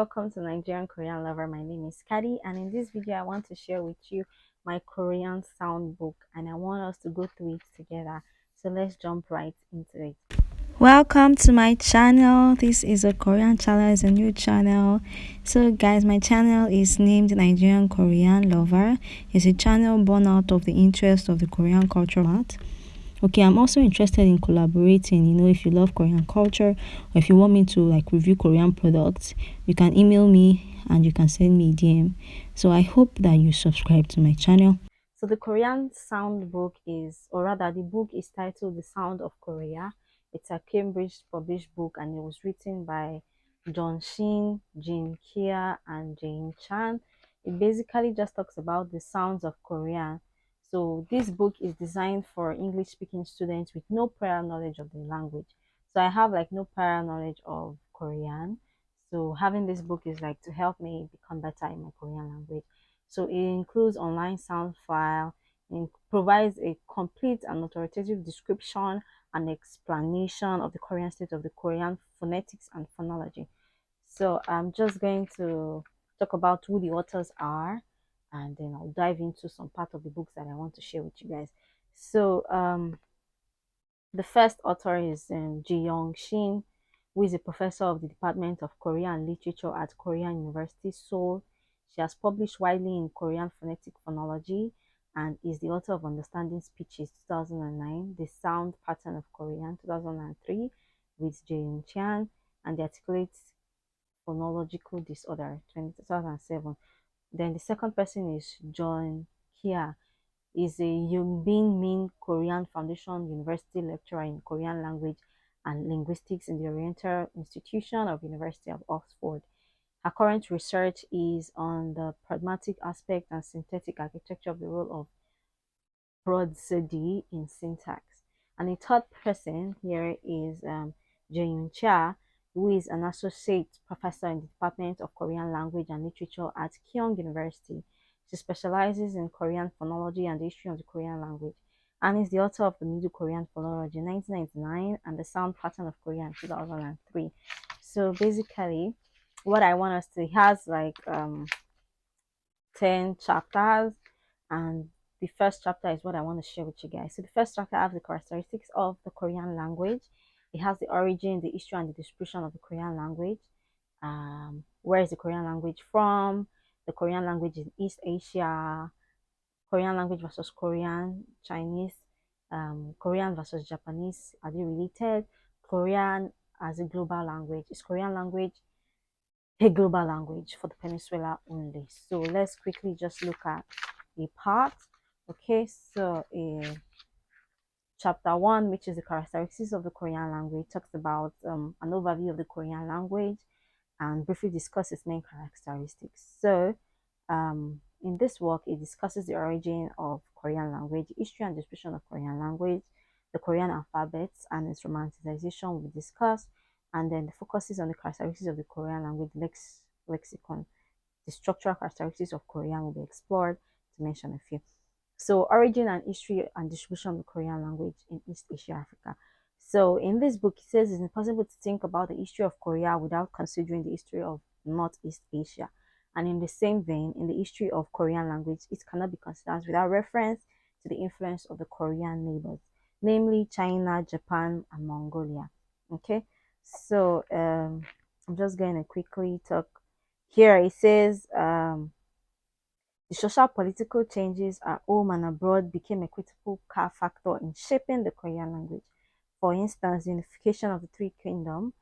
Welcome to Nigerian Korean Lover. My name is Kadi, and in this video, I want to share with you my Korean sound book, and I want us to go through it together. So let's jump right into it. Welcome to my channel. This is a Korean channel, it's a new channel. So guys, my channel is named Nigerian Korean Lover. It's a channel born out of the interest of the Korean culture art. Okay, I'm also interested in collaborating. If you love Korean culture, or if you want me to review Korean products, you can email me and you can send me a DM. So I hope that you subscribe to my channel. So the Korean sound book is, or rather the book is titled The Sound of Korea. It's a Cambridge published book, and it was written by John Shin, Jin Kia, and Jane Chan. It basically just talks about the sounds of Korea. So this book is designed for English speaking students with no prior knowledge of the language. So I have no prior knowledge of Korean. So having this book is to help me become better in my Korean language. So it includes online sound file, and provides a complete and authoritative description and explanation of the Korean state of the Korean phonetics and phonology. So I'm just going to talk about who the authors are, and then I'll dive into some part of the books that I want to share with you guys. So the first author is Ji Young Shin, who is a professor of the Department of Korean Literature at Korean University, Seoul. She has published widely in Korean phonetic phonology and is the author of Understanding Speeches 2009, The Sound Pattern of Korean 2003 with Jae Chan, and The Articulate Phonological Disorder 2007. Then the second person is John Kia. Is a Yungbin Min Korean Foundation University lecturer in Korean language and linguistics in the Oriental Institution of University of Oxford. Her current research is on the pragmatic aspect and synthetic architecture of the role of prosody in syntax. And the third person here is Jae Cha, who is an associate professor in the Department of Korean Language and Literature at Kyung University. She specializes in Korean phonology and the history of the Korean language, and is the author of the Middle Korean Phonology 1999 and the Sound Pattern of Korean 2003. So basically, what I want us to, it has 10 chapters, and the first chapter is what I want to share with you guys. So the first chapter has the characteristics of the Korean language. It has the origin, the history, and the distribution of the Korean language. Where is the Korean language from? The Korean language in East Asia. Korean language versus Korean, Chinese, Korean versus Japanese. Are they related? Korean as a global language. Is Korean language a global language for the peninsula only? So let's quickly just look at the part. Okay, so chapter 1, which is the characteristics of the Korean language, talks about an overview of the Korean language and briefly discuss its main characteristics. So in this work, it discusses the origin of Korean language, history and distribution of Korean language, the Korean alphabets and its romanticization will be discussed, and then the focuses on the characteristics of the Korean language lexicon. The structural characteristics of Korean will be explored, to mention a few. So origin and history and distribution of the Korean language in East Asia, Africa. So in this book, it says it's impossible to think about the history of Korea without considering the history of Northeast Asia. And in the same vein, in the history of Korean language, it cannot be considered without reference to the influence of the Korean neighbors, namely China, Japan, and Mongolia. Okay, so I'm just going to quickly talk. Here it says the social political changes at home and abroad became a critical factor in shaping the Korean language. For instance, the unification of the three kingdoms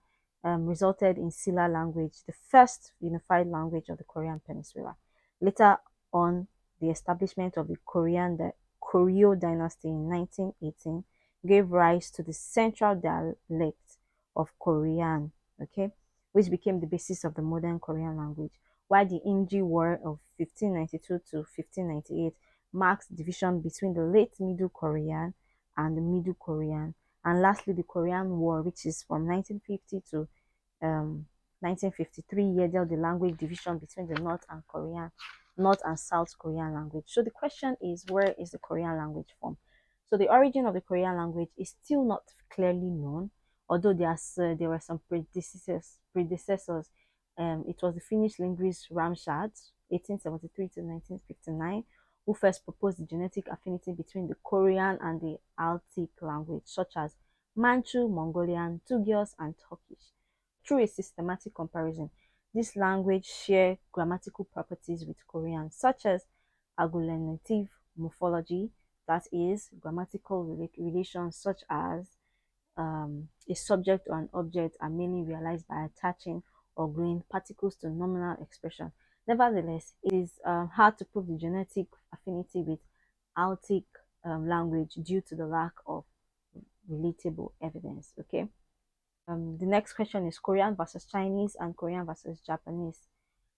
resulted in Silla language, the first unified language of the Korean peninsula. Later on, the establishment of the Koryo dynasty in 1918 gave rise to the central dialect of Korean, okay, which became the basis of the modern Korean language, while the Imji War of 1592 to 1598 marks the division between the late Middle Korean and the Middle Korean, and lastly the Korean War, which is from 1950 to 1953, yielded the language division between the North and South Korean language. So the question is, where is the Korean language from? So the origin of the Korean language is still not clearly known, although there were some predecessors It was the Finnish linguist Ramshat, 1873 to 1959, who first proposed the genetic affinity between the Korean and the Altic language, such as Manchu, Mongolian, Tugios, and Turkish. Through a systematic comparison, this language share grammatical properties with Korean, such as agglutinative morphology, that is, grammatical relations such as a subject or an object are mainly realized by attaching or gluing particles to nominal expression. Nevertheless, it is hard to prove the genetic affinity with Altic language due to the lack of relatable evidence. Okay. The next question is Korean versus Chinese and Korean versus Japanese.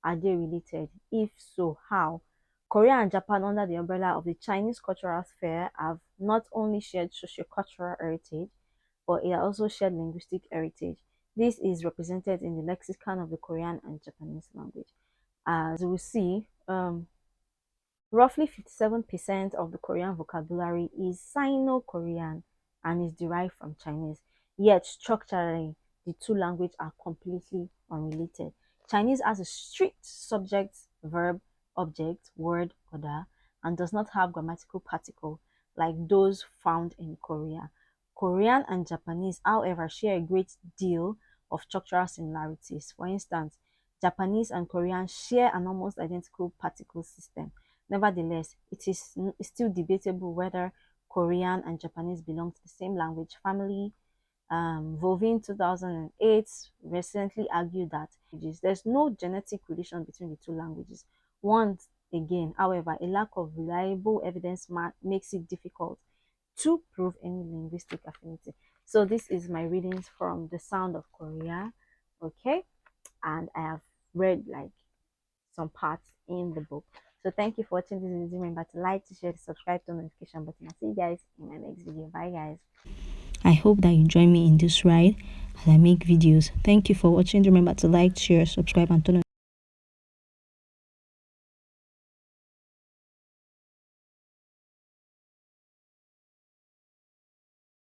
Are they related? If so, how? Korea and Japan, under the umbrella of the Chinese cultural sphere, have not only shared socio-cultural heritage, but it also shared linguistic heritage. This is represented in the lexicon of the Korean and Japanese language. As we see, roughly 57% of the Korean vocabulary is Sino-Korean and is derived from Chinese. Yet structurally, the two languages are completely unrelated. Chinese has a strict subject, verb, object, word, order, and does not have grammatical particle like those found in Korea. Korean and Japanese, however, share a great deal of structural similarities. For instance, Japanese and Korean share an almost identical particle system. Nevertheless, it is still debatable whether Korean and Japanese belong to the same language family. Vovin 2008 recently argued that there's no genetic relation between the two languages. Once again, however, a lack of reliable evidence makes it difficult to prove any linguistic affinity. So this is my readings from The Sound of Korea. Okay, and I have read like some parts in the book. So thank you for watching this video. Remember to like, to share, to subscribe, to the notification button. I'll see you guys in my next video. Bye guys. I hope that you join me in this ride as I make videos. Thank you for watching. Remember to like, share, subscribe, and turn on